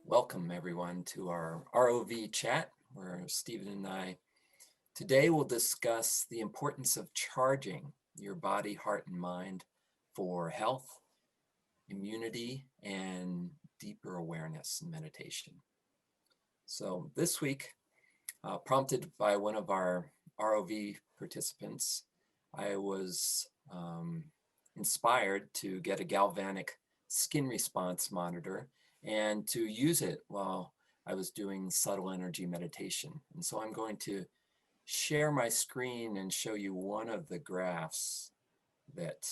Welcome everyone to our ROV chat where Stephen and I today will discuss the importance of charging your body, heart, and mind for health, immunity, and deeper awareness and meditation. So this week, prompted by one of our ROV participants, I was inspired to get a galvanic skin response monitor and to use it while I was doing subtle energy meditation. And so I'm going to share my screen and show you one of the graphs that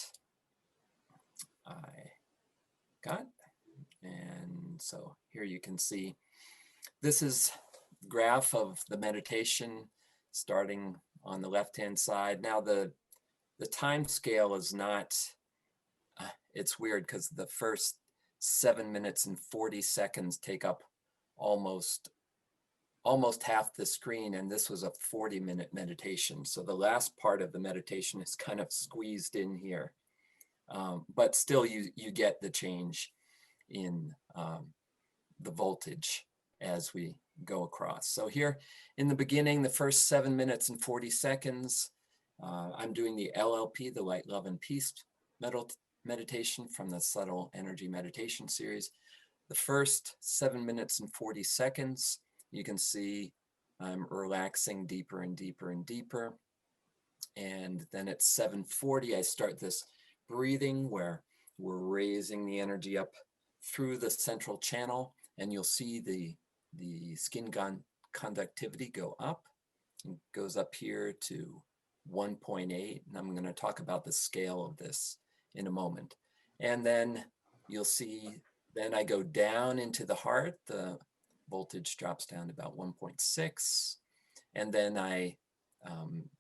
I got. And so here you can see, this is the graph of the meditation starting on the left-hand side. Now the time scale is not, it's weird because the first 7 minutes and 40 seconds take up almost half the screen, and this was a 40-minute meditation. So the last part of the meditation is kind of squeezed in here. But still you get the change in the voltage as we go across. So here in the beginning, the first 7 minutes and 40 seconds, I'm doing the LLP, the Light, Love, and Peace meditation from the Subtle Energy Meditation series. The first 7 minutes and 40 seconds, you can see I'm relaxing deeper and deeper and deeper. And then at 7:40, I start this breathing where we're raising the energy up through the central channel, and you'll see the skin conductivity go up. It goes up here to 1.8, and I'm going to talk about the scale of this in a moment. And then you'll see, then I go down into the heart, the voltage drops down to about 1.6, and then I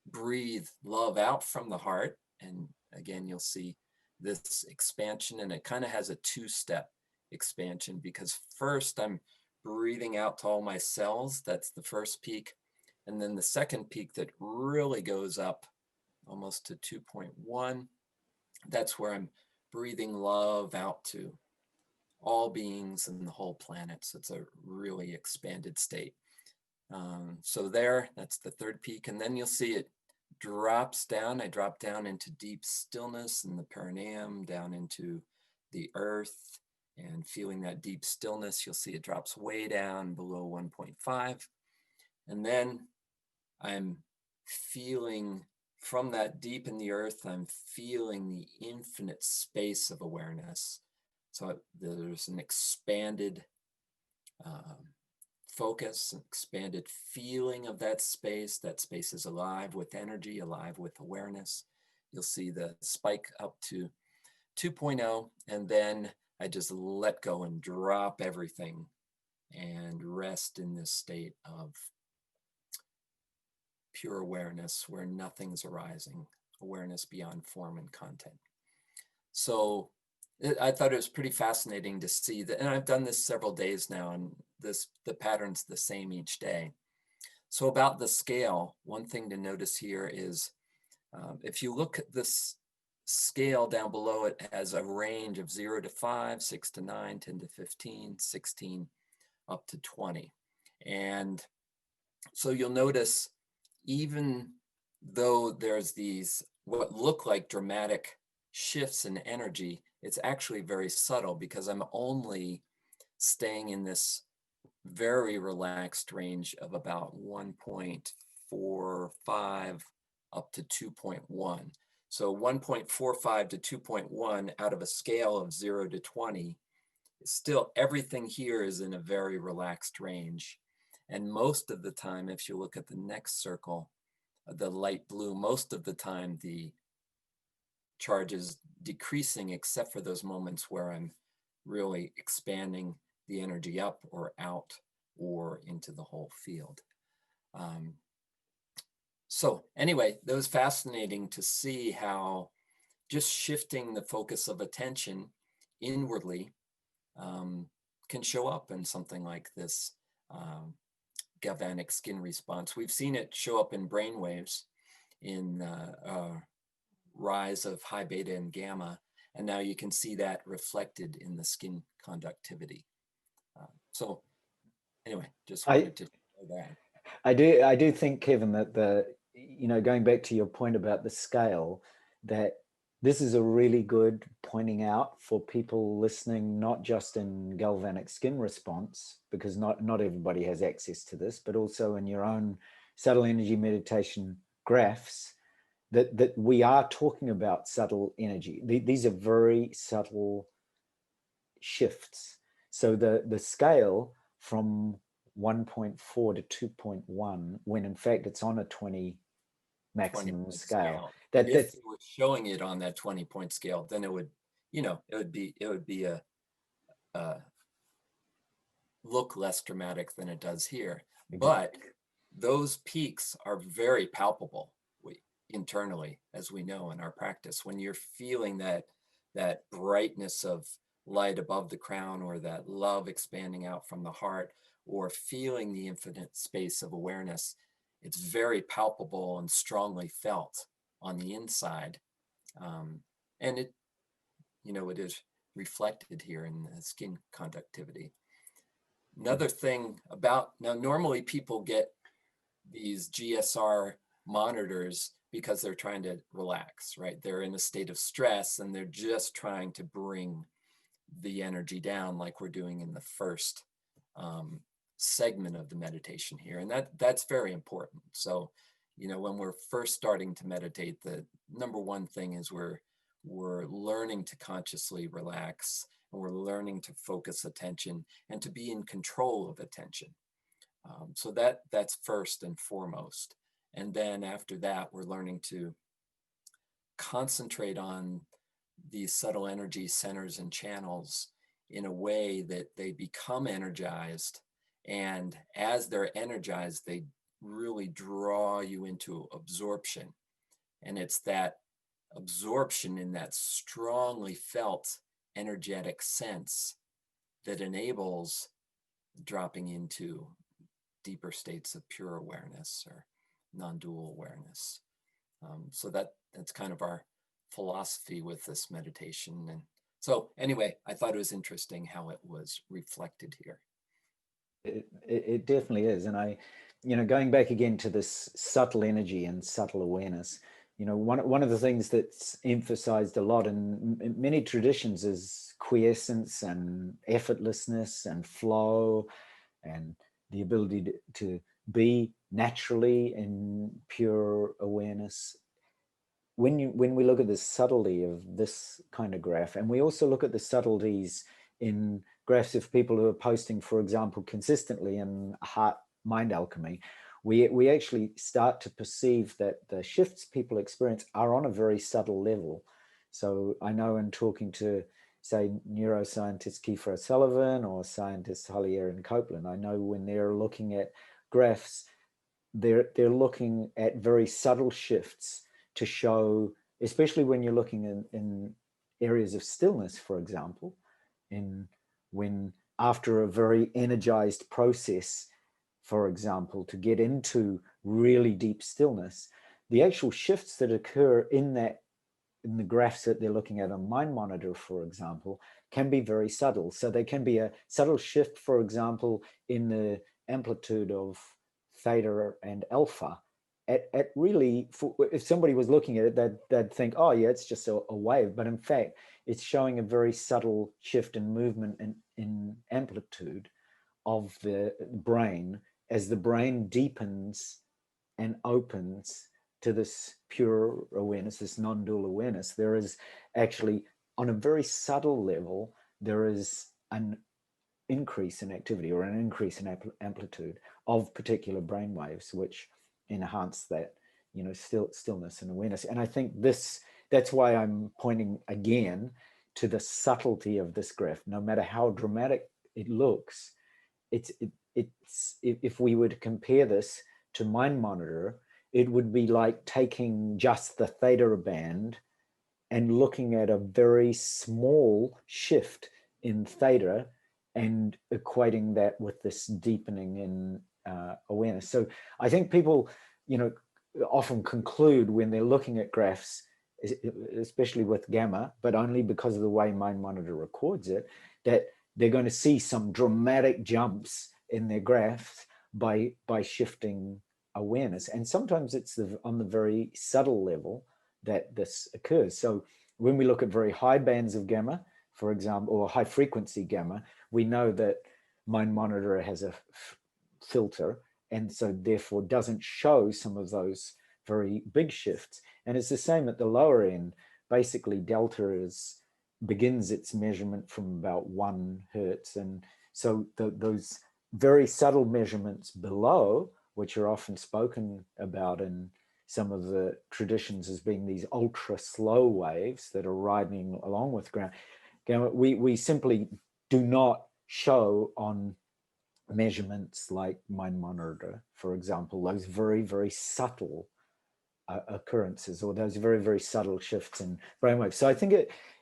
breathe love out from the heart, and again you'll see this expansion, and it kind of has a two-step expansion because first I'm breathing out to all my cells, that's the first peak, and then the second peak that really goes up almost to 2.1, that's where I'm breathing love out to all beings and the whole planet. So it's a really expanded state. So there, that's the third peak. And then you'll see it drops down. I drop down into deep stillness in the perineum, down into the earth, and feeling that deep stillness. You'll see it drops way down below 1.5. And then I'm feeling from that deep in the earth, I'm feeling the infinite space of awareness. So there's an expanded focus, an expanded feeling of that space. That space is alive with energy, alive with awareness. You'll see the spike up to 2.0, and then I just let go and drop everything and rest in this state of pure awareness where nothing's arising, awareness beyond form and content. So I thought it was pretty fascinating to see that, and I've done this several days now, and the pattern's the same each day. So about the scale, one thing to notice here is if you look at this scale down below, it has a range of 0 to 5, 6 to 9, 10 to 15, 16 up to 20. And so you'll notice, even though there's these what look like dramatic shifts in energy, it's actually very subtle because I'm only staying in this very relaxed range of about 1.45 up to 2.1. So 1.45 to 2.1 out of a scale of 0 to 20, still everything here is in a very relaxed range. And most of the time, if you look at the next circle, the light blue, most of the time the charge is decreasing, except for those moments where I'm really expanding the energy up or out or into the whole field. So anyway, that was fascinating to see how just shifting the focus of attention inwardly can show up in something like this galvanic skin response. We've seen it show up in brainwaves, in rise of high beta and gamma, and now you can see that reflected in the skin conductivity. So anyway, just I wanted to know that. I do think, Kevin, that going back to your point about the scale, that this is a really good pointing out for people listening, not just in galvanic skin response, because not everybody has access to this, but also in your own subtle energy meditation graphs, that we are talking about subtle energy. These are very subtle shifts. So the scale from 1.4 to 2.1, when in fact it's on a 20 maximum 20-point scale, scale. And if that's it was showing it on that 20-point scale, then it would, it would be a look less dramatic than it does here. But those peaks are very palpable internally, as we know in our practice. When you're feeling that brightness of light above the crown, or that love expanding out from the heart, or feeling the infinite space of awareness, it's very palpable and strongly felt on the inside. And it is reflected here in the skin conductivity. Another thing about, now normally people get these GSR monitors because they're trying to relax, right? They're in a state of stress and they're just trying to bring the energy down, like we're doing in the first segment of the meditation here. And that's very important. So, when we're first starting to meditate, the number one thing is we're learning to consciously relax, and we're learning to focus attention and to be in control of attention. So that's first and foremost. And then after that, we're learning to concentrate on these subtle energy centers and channels in a way that they become energized. And as they're energized, they really draw you into absorption. And it's that absorption in that strongly felt energetic sense that enables dropping into deeper states of pure awareness or non-dual awareness. So that's kind of our philosophy with this meditation. And so anyway, I thought it was interesting how it was reflected here. it definitely is. And going back again to this subtle energy and subtle awareness, one of the things that's emphasized a lot in many traditions is quiescence and effortlessness and flow, and the ability to be naturally in pure awareness. When we look at the subtlety of this kind of graph, and we also look at the subtleties in graphs of people who are posting, for example, consistently in heart mind alchemy, we actually start to perceive that the shifts people experience are on a very subtle level. So I know in talking to, say, neuroscientist Kiefer O'Sullivan or scientist Hollier and Copeland, I know when they're looking at graphs, they're looking at very subtle shifts to show, especially when you're looking in areas of stillness, for example, when after a very energized process, for example, to get into really deep stillness, the actual shifts that occur in the graphs that they're looking at on Mind Monitor, for example, can be very subtle. So they can be a subtle shift, for example, in the amplitude of theta and alpha. At really, if somebody was looking at it, they'd think, oh yeah, it's just a wave. But in fact, it's showing a very subtle shift in movement in amplitude of the brain as the brain deepens and opens to this pure awareness, this non-dual awareness. There is actually, on a very subtle level, there is an increase in activity or an increase in amplitude of particular brain waves, which enhance that, stillness and awareness. And I think that's why I'm pointing again to the subtlety of this graph. No matter how dramatic it looks, it's if we were to compare this to Mind Monitor, it would be like taking just the theta band and looking at a very small shift in theta and equating that with this deepening in awareness. So I think people, often conclude when they're looking at graphs, especially with gamma, but only because of the way Mind Monitor records it, that they're going to see some dramatic jumps in their graphs by shifting awareness. And sometimes it's on the very subtle level that this occurs. So when we look at very high bands of gamma, for example, or high frequency gamma, we know that Mind Monitor has a filter, and so therefore doesn't show some of those very big shifts. And it's the same at the lower end. Basically, delta begins its measurement from about 1 hertz, and so those very subtle measurements below, which are often spoken about in some of the traditions as being these ultra slow waves that are riding along with ground, we simply do not show on measurements like Mind Monitor, for example, those very, very subtle occurrences, or those very, very subtle shifts in brainwaves. So I think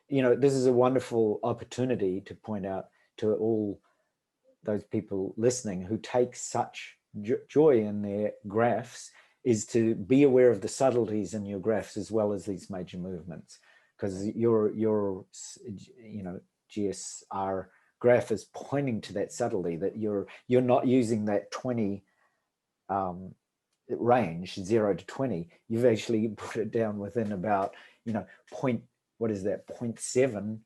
this is a wonderful opportunity to point out to all those people listening who take such joy in their graphs, is to be aware of the subtleties in your graphs as well as these major movements, because your GSR graph is pointing to that subtlety, that you're not using that 20 range, 0 to 20. You've actually put it down within about what is that, 0.7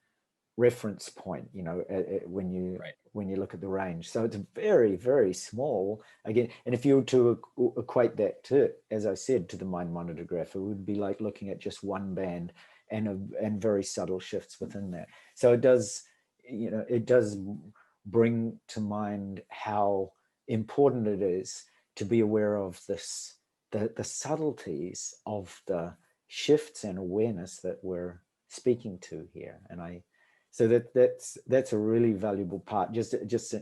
reference point, when you look at the range. So it's very, very small again. And if you were to equate that to, as I said, to the Mind Monitor graph, it would be like looking at just one band and very subtle shifts within that. So it does bring to mind how important it is to be aware of the subtleties of the shifts and awareness that we're speaking to here. And so that's a really valuable part, just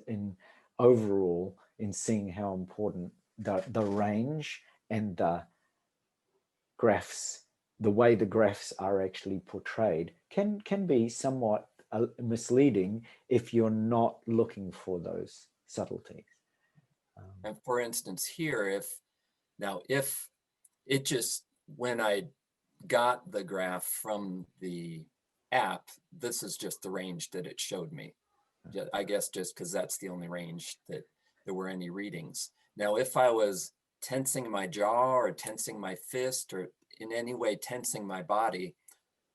in overall, in seeing how important the range and the graphs, the way the graphs are actually portrayed, can be somewhat misleading if you're not looking for those subtleties. And for instance, here, if it just, when I got the graph from the app, this is just the range that it showed me. I guess just because that's the only range that there were any readings. Now, if I was tensing my jaw or tensing my fist or in any way tensing my body,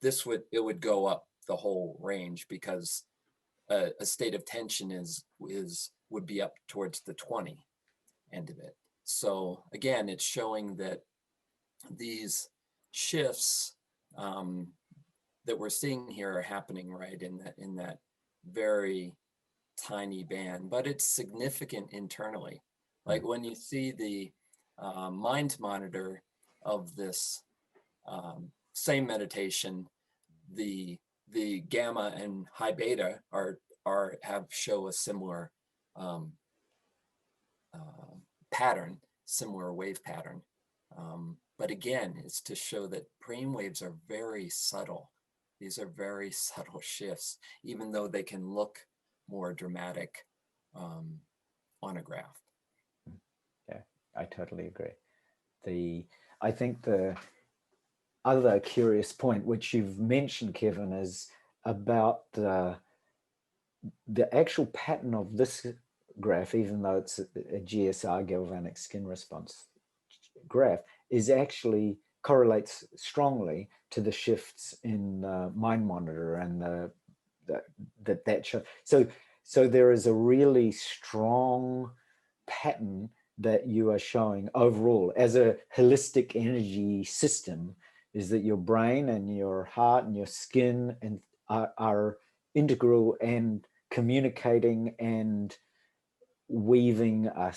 it would go up the whole range, because a state of tension would be up towards the 20 end of it. So again, it's showing that these shifts that we're seeing here are happening right in that very tiny band, but it's significant internally. Like when you see the mind monitor of this same meditation, the gamma and high beta show a similar pattern, similar wave pattern. But again, it's to show that brain waves are very subtle. These are very subtle shifts, even though they can look more dramatic on a graph. Yeah, I totally agree. I think the other curious point, which you've mentioned, Kevin, is about the actual pattern of this graph, even though it's a GSR, Galvanic Skin Response graph, is actually correlates strongly to the shifts in Mind Monitor and that show. So there is a really strong pattern that you are showing overall as a holistic energy system, is that your brain and your heart and your skin and are integral and communicating and weaving a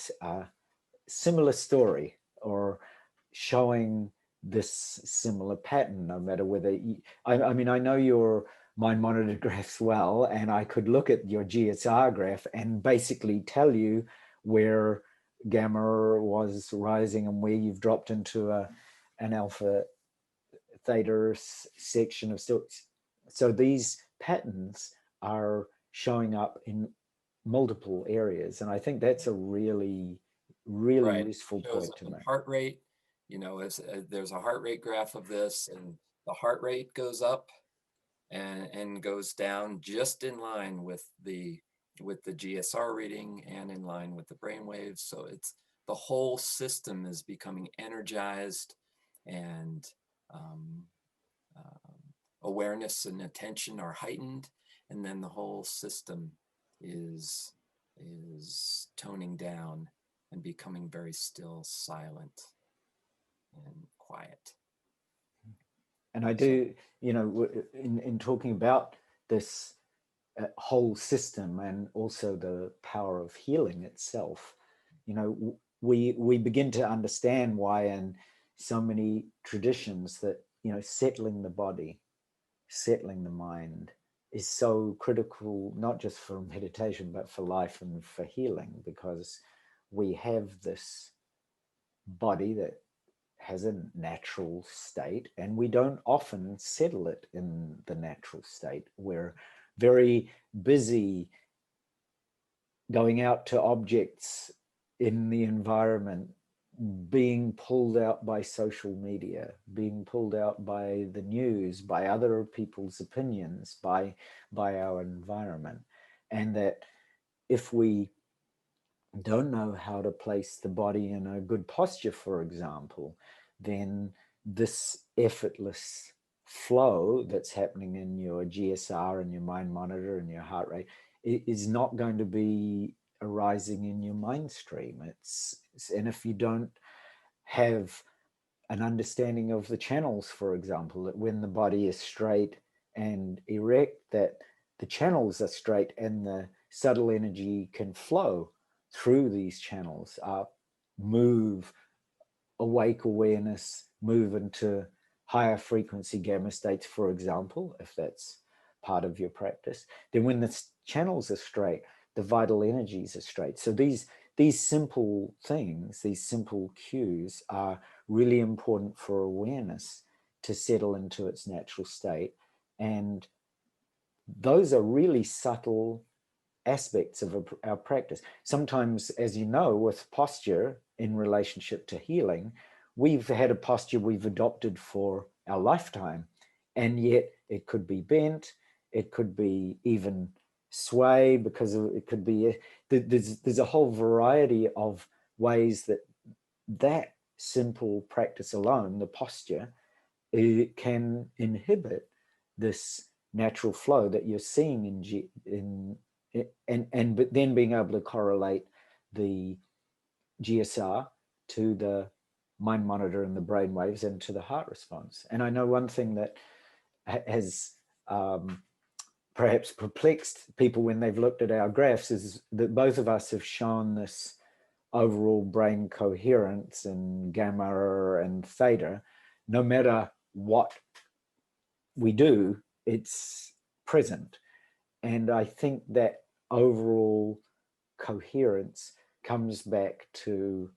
similar story, or showing this similar pattern, no matter whether I mean, I know your Mind Monitor graphs well, and I could look at your GSR graph and basically tell you where gamma was rising and where you've dropped into an alpha theta section of still. So these patterns are showing up in multiple areas, and I think that's a really Right. useful Shows point to make. Heart rate, there's a heart rate graph of this, and the heart rate goes up and goes down just in line with the with the GSR reading and in line with the brainwaves. So it's the whole system is becoming energized, and um, awareness and attention are heightened, and then the whole system is toning down and becoming very still, silent, and quiet. And I do, you know, in talking about this whole system and also the power of healing itself, you know, we begin to understand why in so many traditions that, you know, settling the body, settling the mind is so critical, not just for meditation, but for life and for healing, because we have this body that has a natural state, and we don't often settle it in the natural state. We're very busy going out to objects in the environment, being pulled out by social media, being pulled out by the news, by other people's opinions, by our environment. And that if we don't know how to place the body in a good posture, for example, then this effortless flow that's happening in your GSR and your mind monitor and your heart rate is not going to be arising in your mind stream. And if you don't have an understanding of the channels, for example, that when the body is straight and erect, that the channels are straight and the subtle energy can flow through these channels, up, move, awake awareness, move into higher frequency gamma states, for example, if that's part of your practice. Then when the channels are straight, the vital energies are straight. So these simple things, these simple cues are really important for awareness to settle into its natural state. And those are really subtle aspects of our practice. Sometimes, as you know, with posture in relationship to healing, we've had a posture we've adopted for our lifetime, and yet it could be bent, it could be even sway, because it could be, there's a whole variety of ways that simple practice alone, the posture, it can inhibit this natural flow that you're seeing but then being able to correlate the GSR to the mind monitor and the brain waves and to the heart response. And I know one thing that has perhaps perplexed people when they've looked at our graphs is that both of us have shown this overall brain coherence in gamma and theta. No matter what we do, it's present. And I think that overall coherence comes back to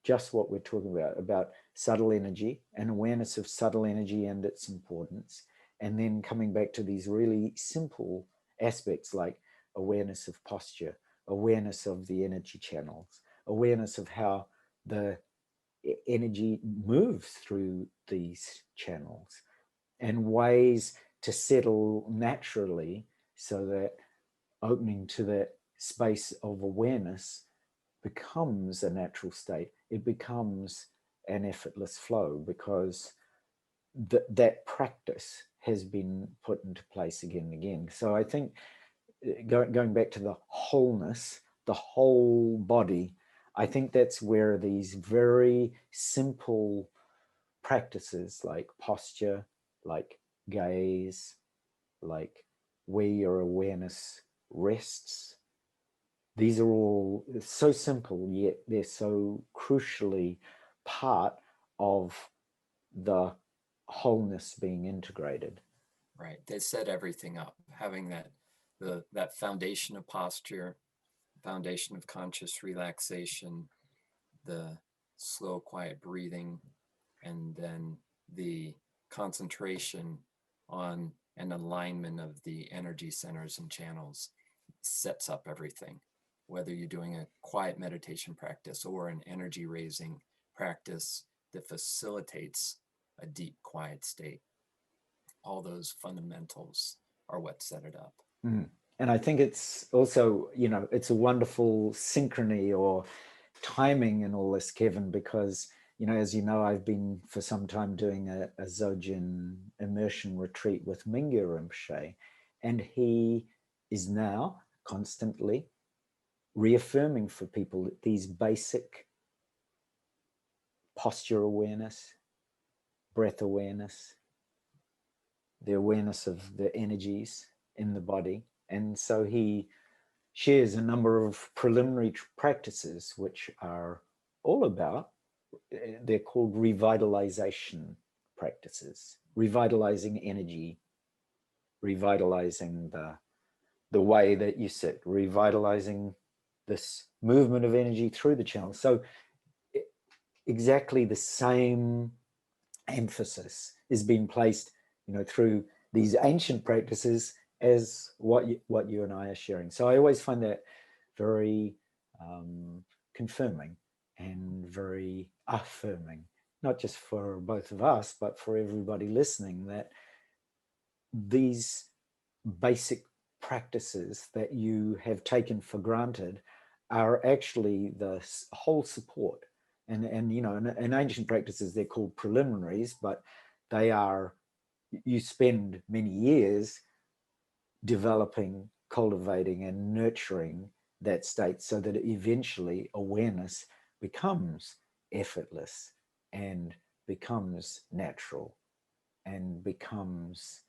just what we're talking about subtle energy and awareness of subtle energy and its importance. And then coming back to these really simple aspects like awareness of posture, awareness of the energy channels, awareness of how the energy moves through these channels, and ways to settle naturally so that opening to that space of awareness becomes a natural state. It becomes an effortless flow because that practice has been put into place again and again. So I think going back to the wholeness, the whole body, I think that's where these very simple practices like posture, like gaze, like where your awareness rests, these are all so simple, yet they're so crucially part of the wholeness being integrated. Right, they set everything up, having that foundation of posture, foundation of conscious relaxation, the slow, quiet breathing, and then the concentration on an alignment of the energy centers and channels sets up everything. Whether you're doing a quiet meditation practice or an energy raising practice that facilitates a deep, quiet state, all those fundamentals are what set it up. Mm. And I think it's also, you know, it's a wonderful synchrony or timing in all this, Kevin, because, you know, as you know, I've been for some time doing a Dzogchen immersion retreat with Mingyur Rinpoche, and he is now constantly reaffirming for people that these basic posture awareness, breath awareness, the awareness of the energies in the body. And so he shares a number of preliminary practices which are all about, they're called revitalization practices, revitalizing energy, revitalizing the way that you sit, revitalizing this movement of energy through the channel. So exactly the same emphasis is being placed, you know, through these ancient practices as what you and I are sharing. So I always find that very confirming and very affirming, not just for both of us, but for everybody listening, that these basic practices that you have taken for granted are actually the whole support. And you know, in ancient practices, they're called preliminaries, but they are, you spend many years developing, cultivating, and nurturing that state so that eventually awareness becomes effortless and becomes natural and becomes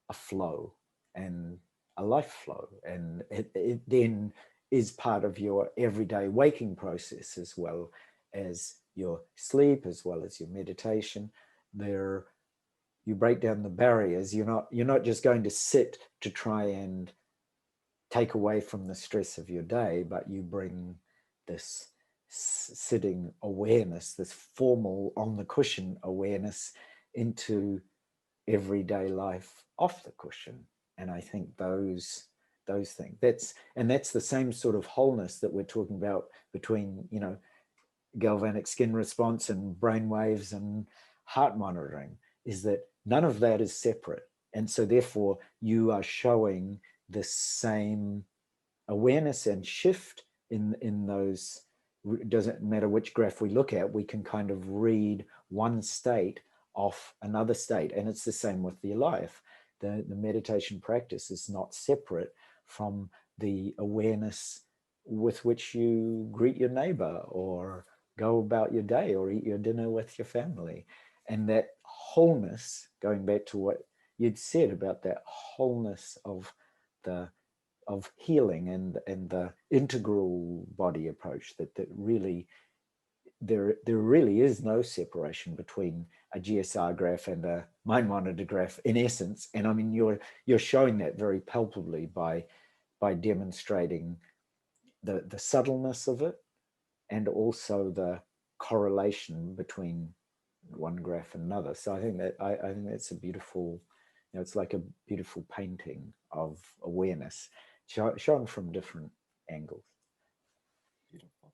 a flow and a life flow. And it then is part of your everyday waking process, as well as your sleep, as well as your meditation. There, you break down the barriers. You're not just going to sit to try and take away from the stress of your day, but you bring this sitting awareness, this formal on the cushion awareness, into everyday life off the cushion. And I think those things, that's the same sort of wholeness that we're talking about between, you know, galvanic skin response and brain waves and heart monitoring, is that none of that is separate. And so therefore you are showing the same awareness and shift in those. It doesn't matter which graph we look at, we can kind of read one state off another state. And it's the same with your life. The meditation practice is not separate from the awareness with which you greet your neighbor or go about your day or eat your dinner with your family. And that wholeness, going back to what you'd said about that wholeness of healing and the integral body approach, that really there really is no separation between a GSR graph and a mind monitor graph in essence. And I mean, you're showing that very palpably by demonstrating the subtleness of it, and also the correlation between one graph and another. So I think that's a beautiful, you know, it's like a beautiful painting of awareness shown from different angles. Beautiful.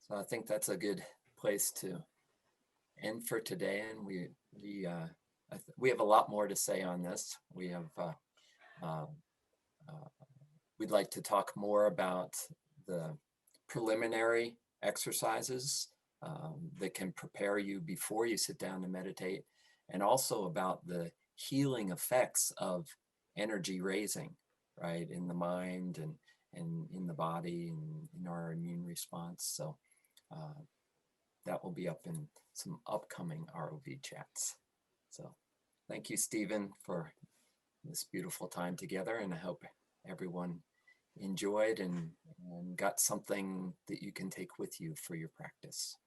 So I think that's a good place to end for today. And we have a lot more to say on this. We'd like to talk more about the preliminary exercises that can prepare you before you sit down to meditate, and also about the healing effects of energy raising, right, in the mind and in the body and in our immune response. So that will be up in some upcoming ROV chats. So thank you, Stephen, for this beautiful time together, and I hope everyone enjoyed and got something that you can take with you for your practice.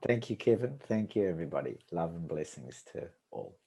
Thank you, Kevin. Thank you, everybody. Love and blessings to all.